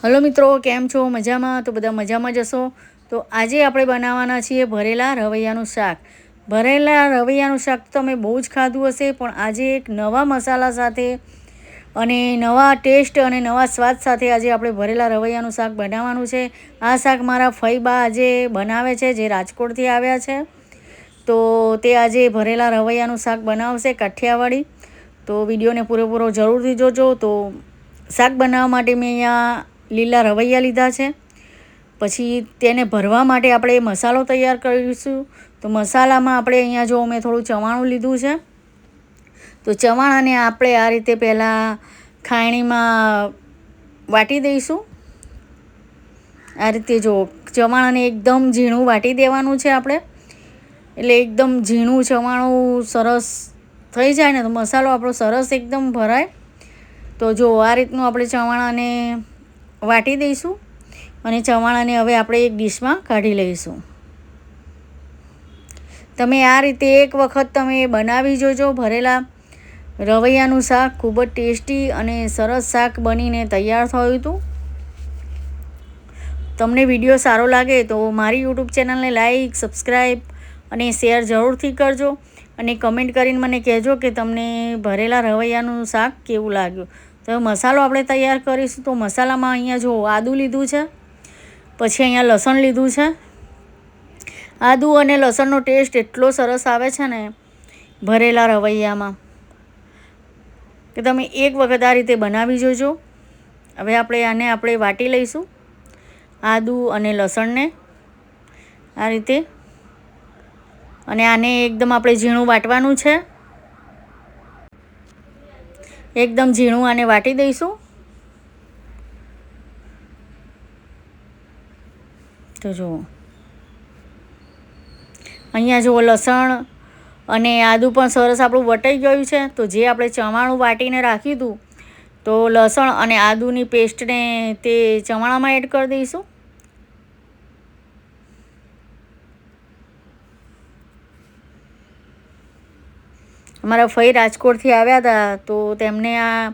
Hello મિત્રો, કેમ છો? મજામાં? તો બધા મજામાં જશો. તો આજે આપણે બનાવવાના છીએ ભરેલા રવૈયાનું શાક. ભરેલા રવૈયાનું શાક તો તમે બહુ જ ખાધું હશે, પણ આજે એક નવા મસાલા સાથે અને નવા ટેસ્ટ અને નવા સ્વાદ સાથે આજે આપણે ભરેલા રવૈયાનું શાક બનાવવાનું છે. આ શાક મારા ફઈબા આજે બનાવે છે, જે રાજકોટથી આવ્યા છે. તો તે આજે ભરેલા રવૈયાનું શાક બનાવશે, કાઠિયાવાડી. તો વિડીયોને પૂરેપૂરો જરૂરથી જોજો. તો શાક બનાવવા માટે મેં અહીંયા લીલા રવૈયા લીધા છે. પછી તેને ભરવા માટે આપણે મસાલો તૈયાર કરીશું. તો મસાલામાં આપણે અહીંયા જો મેં થોડું ચવાણું લીધું છે. તો ચવાણાને આપણે આ રીતે પહેલાં ખાયણીમાં વાટી દઈશું. આ રીતે જો ચવાણાને એકદમ ઝીણું વાટી દેવાનું છે આપણે. એટલે એકદમ ઝીણું ચવાણું સરસ થઈ જાય ને તો મસાલો આપણો સરસ એકદમ ભરાય. તો જો આ રીતનું આપણે ચવાણાને વાટી દઈશું અને ચવાણાને હવે આપણે એક ડીશમાં કાઢી લઈશું. તમે આ રીતે એક વખત તમે બનાવી જોજો. ભરેલા રવૈયાનું શાક ખૂબ જ ટેસ્ટી અને સરસ શાક બનીને તૈયાર થયું હતું. તમને વિડીયો સારો લાગે તો મારી યુટ્યુબ ચેનલને લાઈક, સબસ્ક્રાઈબ અને શેર જરૂરથી કરજો. અને કમેન્ટ કરીને મને કહેજો કે તમને ભરેલા રવૈયાનું શાક કેવું લાગ્યું. તો મસાલો આપણે તૈયાર કરીશું. તો મસાલામાં અહીંયા જો આદું લીધું છે, પછી અહીંયા લસણ લીધું છે. આદું અને લસણનો ટેસ્ટ એટલો સરસ આવે છે ને ભરેલા રવૈયામાં, કે તમે એક વખત આ રીતે બનાવી જોજો. હવે આપણે વાટી લઈશું આદું અને લસણને આ રીતે. અને આને એકદમ આપણે ઝીણું વાટવાનું છે. એકદમ ઝીણું આને વાટી દઈશું. તો જુઓ અહીંયા જુઓ લસણ અને આદું પણ સરસ આપણું વટાઈ ગયું છે. તો જે આપણે ચવાણું વાટીને રાખ્યું હતું, તો લસણ અને આદુની પેસ્ટને તે ચવાણામાં એડ કરી દઈશું. અમારા ફઈ રાજકોટથી આવ્યા હતા, તો તેમને આ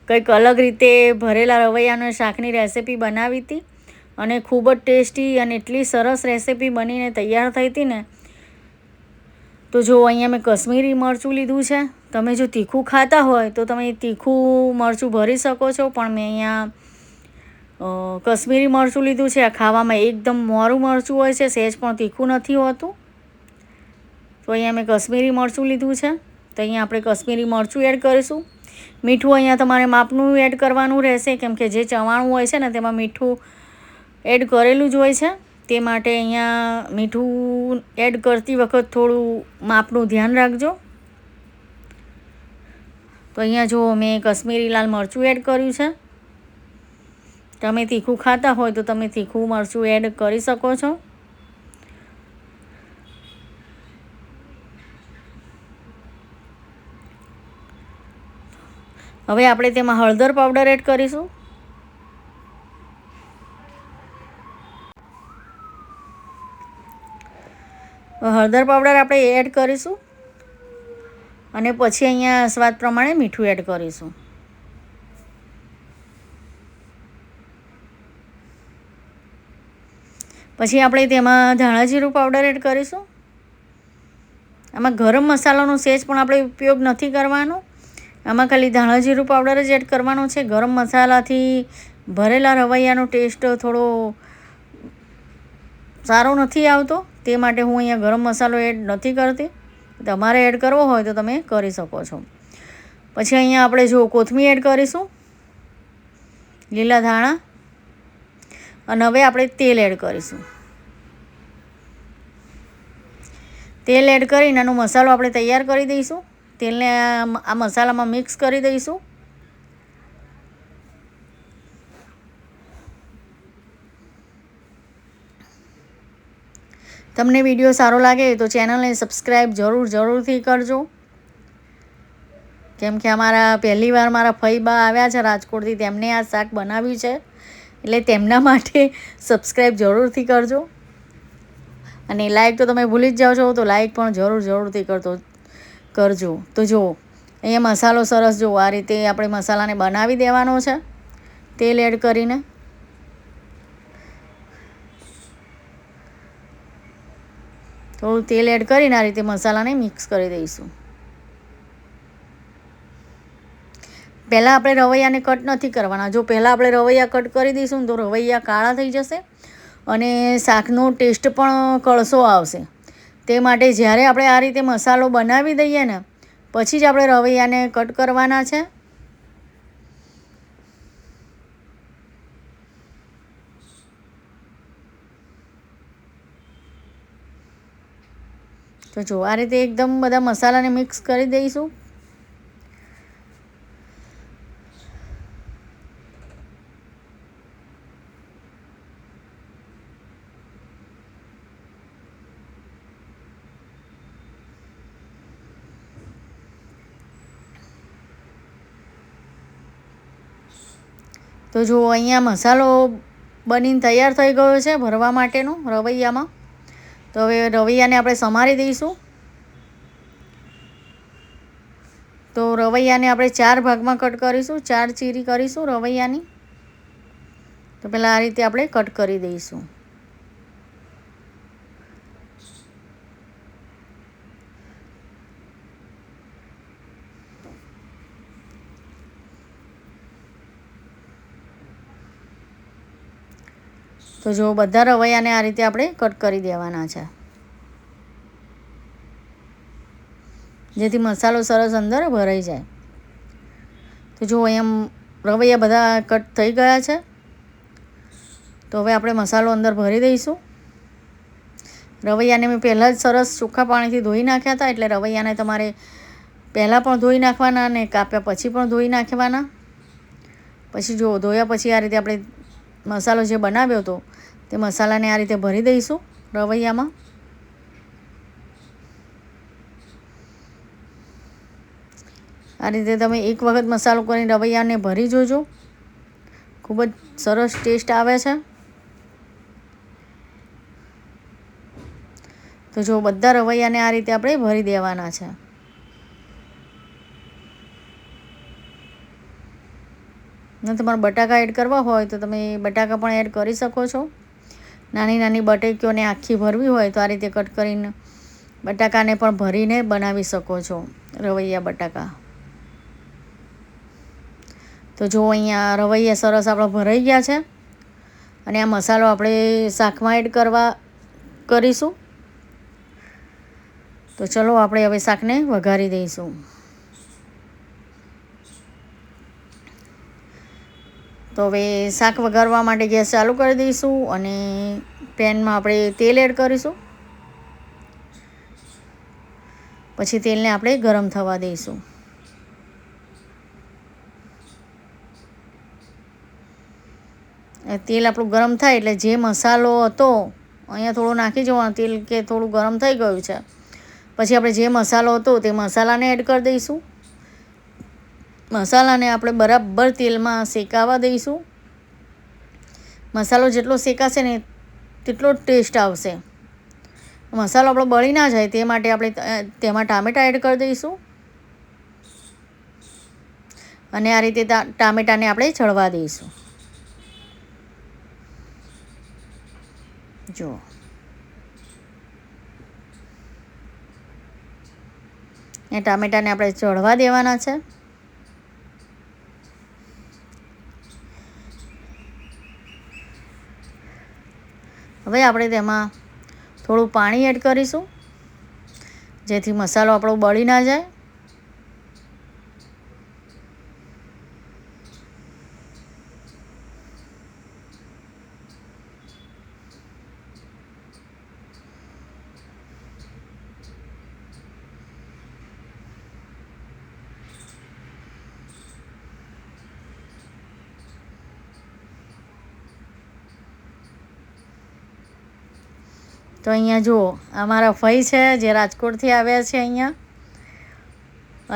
કંઈક અલગ રીતે ભરેલા રવૈયાના શાકની રેસિપી બનાવી હતી અને ખૂબ જ ટેસ્ટી અને એટલી સરસ રેસિપી બનીને તૈયાર થઈ હતી ને. તો જો અહીંયા મેં કશ્મીરી મરચું લીધું છે. તમે જો તીખું ખાતા હોય તો તમે તીખું મરચું ભરી શકો છો, પણ મેં અહીંયા કશ્મીરી મરચું લીધું છે. આ ખાવામાં એકદમ મોરું મરચું હોય છે, સહેજ પણ તીખું નથી હોતું. તો અહીંયા મેં કશ્મીરી મરચું લીધું છે. તો અહીંયા આપણે કશ્મીરી મરચું એડ કરીશું. મીઠું અહીંયા તમારે માપનું એડ કરવાનું રહેશે, કેમ કે જે ચવાણું હોય છે ને તેમાં મીઠું એડ કરેલું જ હોય છે. તે માટે અહીંયા મીઠું એડ કરતી વખત થોડું માપનું ધ્યાન રાખજો. તો અહીંયા જો મેં કશ્મીરી લાલ મરચું એડ કર્યું છે. તમે તીખું ખાતા હોય તો તમે તીખું મરચું એડ કરી શકો છો. હવે આપણે તેમાં હળદર પાવડર એડ કરીશું. હળદર પાવડર આપણે એડ કરીશું અને પછી અહીંયા સ્વાદ પ્રમાણે મીઠું એડ કરીશું. પછી આપણે તેમાં ધાણા જીરું પાવડર એડ કરીશું. આમાં ગરમ મસાલાનો સહેજ પણ આપણે ઉપયોગ નથી કરવાનો. આમાં ખાલી ધાણા જીરું પાવડર જ એડ કરવાનો છે. ગરમ મસાલાથી ભરેલા રવૈયાનો ટેસ્ટ થોડો સારો નથી આવતો, તે માટે હું અહીંયા ગરમ મસાલો એડ નથી કરતી. તમારે એડ કરવો હોય તો તમે કરી શકો છો. પછી અહીંયા આપણે જો કોથમીર એડ કરીશું, લીલા ધાણા, અને હવે આપણે તેલ એડ કરીશું. તેલ એડ કરીને આનો મસાલો આપણે તૈયાર કરી દઈશું. તેલને આ મસાલામાં મિક્સ કરી દઈશું. તમને વિડીયો સારો લાગે તો ચેનલને સબસ્ક્રાઈબ જરૂરથી કરજો, કેમ કે અમારા પહેલી વાર મારા ફઈબા આવ્યા છે રાજકોટથી, તેમને આ શાક બનાવ્યું છે, એટલે તેમના માટે સબસ્ક્રાઈબ જરૂરથી કરજો. અને લાઈક તો તમે ભૂલી જ જાઓ છો, તો લાઈક પણ જરૂરથી કરજો. તો જુઓ અહીંયા મસાલો સરસ જુઓ આ રીતે આપણે મસાલાને બનાવી દેવાનો છે તેલ એડ કરીને. થોડું તેલ એડ કરીને આ રીતે મસાલાને મિક્સ કરી દઈશું. પહેલાં આપણે રવૈયાને કટ નથી કરવાના. જો પહેલાં આપણે રવૈયા કટ કરી દઈશું તો રવૈયા કાળા થઈ જશે અને શાકનો ટેસ્ટ પણ કળસો આવશે. તે માટે જ્યારે આપણે આ રીતે મસાલો બનાવી દઈએ ને પછી જ આપણે રવૈયાને કટ કરવાના છે. તો જો આ રીતે એકદમ બધા મસાલાને મિક્સ કરી દઈશું. તો જો અહીંયા મસાલો બનીને તૈયાર થઈ ગયો છે ભરવા માટેનો રવૈયામાં. તો હવે રવૈયાને આપણે સમારી દઈશું. તો રવૈયાને આપણે 4 ભાગમાં કટ કરીશું, 4 ચીરી કરીશું રવૈયાની. તો પહેલાં આ રીતે આપણે કટ કરી દઈશું. તો જો બધા રવૈયાને આ રીતે આપણે કટ કરી દેવાના છે, જેથી મસાલો સરસ અંદર ભરાઈ જાય. તો જો અહીંયા રવૈયા બધા કટ થઈ ગયા છે. તો હવે આપણે મસાલો અંદર ભરી દઈશું. રવૈયાને મેં પહેલાં જ સરસ ચોખ્ખા પાણીથી ધોઈ નાખ્યા હતા, એટલે રવૈયાને તમારે પહેલાં પણ ધોઈ નાખવાના અને કાપ્યા પછી પણ ધોઈ નાખવાના. પછી જો ધોયા પછી આ રીતે આપણે મસાલો જે બનાવ્યો હતો તે મસાલાને આ રીતે ભરી દઈશું રવૈયામાં. આ રીતે તમે એક વખત મસાલો કરીને રવૈયાને ભરી જોજો, ખૂબ જ સરસ ટેસ્ટ આવે છે. તો જો બધા રવૈયાને આ રીતે આપણે ભરી દેવાના છે. ને તમારે બટાકા એડ કરવા હોય તો તમે બટાકા પણ એડ કરી શકો છો. નાની નાની બટેકીઓને આખી ભરવી હોય તો આ રીતે કટ કરીને બટાકાને પણ ભરીને બનાવી શકો છો, રવૈયા બટાકા. તો જો અહીંયા રવૈયા સરસ આપણા ભરાઈ ગયા છે અને આ મસાલો આપણે શાકમાં એડ કરીશું. તો ચલો આપણે હવે શાકને વઘારી દઈશું. તો હવે શાક વઘારવા માટે ગેસ ચાલુ કરી દઈશું અને પેનમાં આપણે તેલ એડ કરીશું. પછી તેલને આપણે ગરમ થવા દઈશું. તેલ આપણું ગરમ થાય એટલે જે મસાલો હતો અહીંયા થોડો નાખી જવાનો, તેલ કે થોડું ગરમ થઈ ગયું છે. પછી આપણે જે મસાલો હતો તે મસાલાને એડ કરી દઈશું. મસાલાને આપણે બરાબર તેલમાં શેકાવા દઈશું. મસાલો જેટલો શેકાશે ને તેટલો ટેસ્ટ આવશે. મસાલો આપણો બળી ના જાય તે માટે આપણે તેમાં ટામેટાં એડ કરી દઈશું અને આ રીતે ટામેટાને આપણે ચડવા દઈશું. જો એ ટામેટાને આપણે ચડવા દેવાના છે. હવે આપણે તેમાં થોડું પાણી એડ કરીશું, જેથી મસાલો આપણો બળી ના જાય. તો અહીંયા જુઓ અમારા ફઈ છે જે રાજકોટથી આવ્યા છે અહીંયા,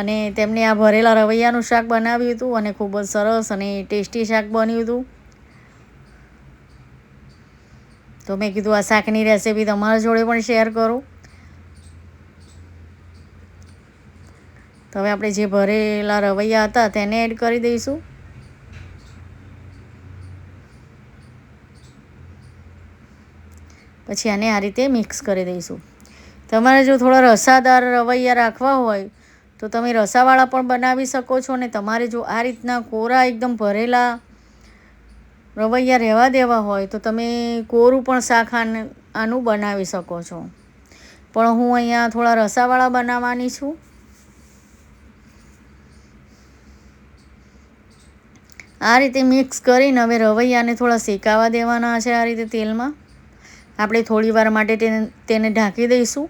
અને તેમને આ ભરેલા રવૈયાનું શાક બનાવ્યું હતું અને ખૂબ જ સરસ અને ટેસ્ટી શાક બન્યું હતું. તો મેં કીધું આ શાકની રેસીપી તમારા જોડે પણ શેર કરું. તો હવે આપણે જે ભરેલા રવૈયા હતા તેને એડ કરી દઈશું. પછી આને આ રીતે મિક્સ કરી દઈશું. તમારે જો થોડા રસાદાર રવૈયા રાખવા હોય તો તમે રસાવાળા પણ બનાવી શકો છો. અને તમારે જો આ રીતના કોરા એકદમ ભરેલા રવૈયા રહેવા દેવા હોય તો તમે કોરું પણ શાક આનું બનાવી શકો છો. પણ હું અહીંયા થોડા રસાવાળા બનાવવાની છું. આ રીતે મિક્સ કરીને હવે રવૈયાને થોડા શેકાવા દેવાના છે. આ રીતે તેલમાં આપણે થોડી વાર માટે તેને ઢાંકી દઈશું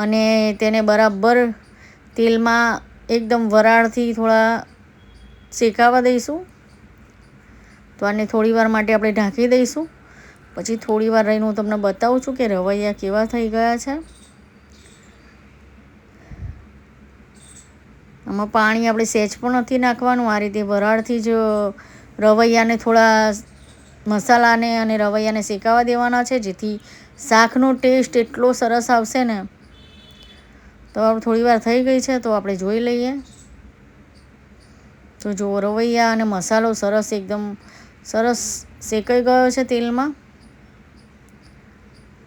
અને તેને બરાબર તેલમાં એકદમ વરાળથી થોડા શેકાવા દઈશું. તો આને થોડી વાર માટે આપણે ઢાંકી દઈશું. પછી થોડી વાર રહીને હું તમને બતાવું છું કે રવૈયા કેવા થઈ ગયા છે. આમાં પાણી આપણે સહેજ પણ નથી નાખવાનું. આ રીતે વરાળથી જ રવૈયાને થોડા મસાલાને અને રવૈયાને શેકાવા દેવાના છે, જેથી શાકનો ટેસ્ટ એટલો સરસ આવશે ને. તો આપણે થોડી વાર થઈ ગઈ છે તો આપણે જોઈ લઈએ. તો જો રવૈયા અને મસાલો સરસ એકદમ સરસ શેકાઈ ગયો છે તેલમાં.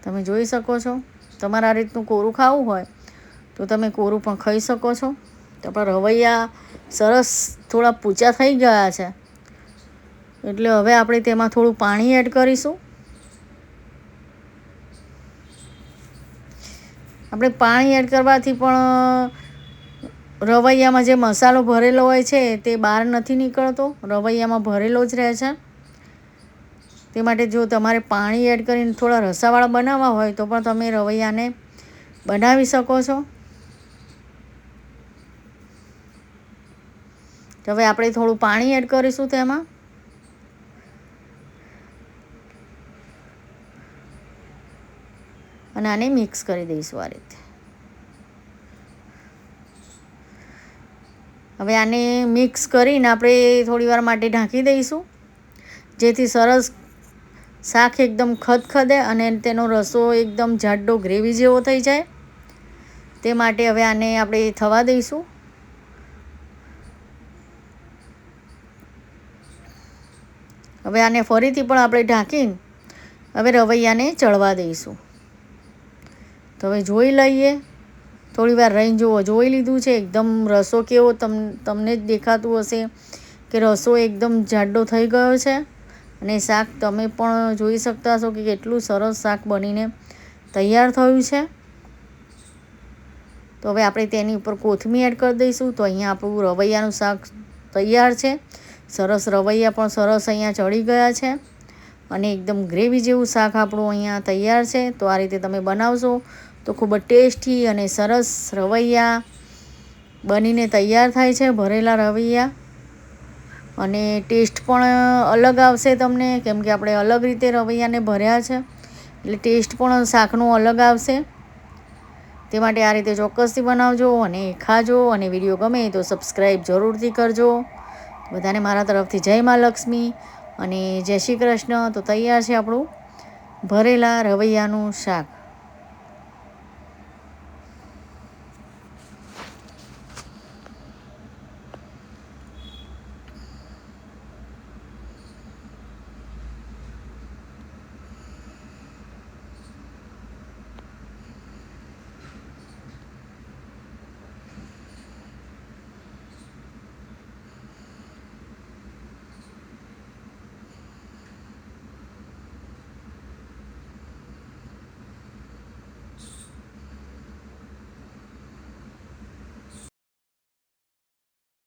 તમે જોઈ શકો છો. તમારે આ રીતનું કોરું ખાવું હોય તો તમે કોરું પણ ખાઈ શકો છો. તો આપણા રવૈયા સરસ થોડા પૂચા થઈ ગયા છે, એટલે હવે આપણે તેમાં થોડું પાણી એડ કરીશું. આપણે પાણી એડ કરવાથી પણ રવૈયામાં જે મસાલો ભરેલો હોય છે તે બહાર નથી નીકળતો, રવૈયામાં ભરેલો જ રહે છે. તે માટે જો તમારે પાણી એડ કરીને થોડા રસાવાળા બનાવવા હોય તો પણ તમે રવૈયાને બનાવી શકો છો. તો હવે આપણે થોડું પાણી એડ કરીશું તેમાં. અને આને મિક્સ કરી દઈશું આ રીતે. હવે આને મિક્સ કરીને આપણે થોડી વાર માટે ઢાંકી દઈશું, જેથી સરસ શાક એકદમ ખદખદે અને તેનો રસો એકદમ જાડો ગ્રેવી જેવો થઈ જાય. તે માટે હવે આને આપણે થવા દઈશું. હવે આને ફરીથી પણ આપણે ઢાંકીને હવે રવૈયાને ચડવા દઈશું. તો હવે જોઈ લઈએ. થોડી વાર રહીને જુઓ, જોઈ લીધું છે એકદમ રસો કેવો તમને જ દેખાતું હશે કે રસો એકદમ જાડો થઈ ગયો છે. અને શાક તમે પણ જોઈ શકતા હશો કે કેટલું સરસ શાક બનીને તૈયાર થયું છે. તો હવે આપણે તેની ઉપર કોથમીર એડ કરી દઈશું. તો અહીંયા આપણું રવૈયાનું શાક તૈયાર છે. સરસ રવૈયા પણ સરસ અહીંયા ચડી ગયા છે અને એકદમ ગ્રેવી જેવું શાક આપણું અહીંયા તૈયાર છે. તો આ રીતે તમે બનાવશો તો ખૂબ જ ટેસ્ટી અને સરસ રવૈયા બનીને તૈયાર થાય છે, ભરેલા રવૈયા. અને ટેસ્ટ પણ અલગ આવશે તમને, કેમ કે આપણે અલગ રીતે રવૈયાને ભર્યા છે, એટલે ટેસ્ટ પણ શાકનો અલગ આવશે. તે માટે આ રીતે ચોક્કસથી બનાવજો અને ખાજો. અને વિડીયો ગમે તો સબસ્ક્રાઈબ જરૂરથી કરજો. બધાને મારા તરફથી જય મા લક્ષ્મી અને જય શ્રી કૃષ્ણ. તો તૈયાર છે આપણું ભરેલા રવૈયાનું શાક.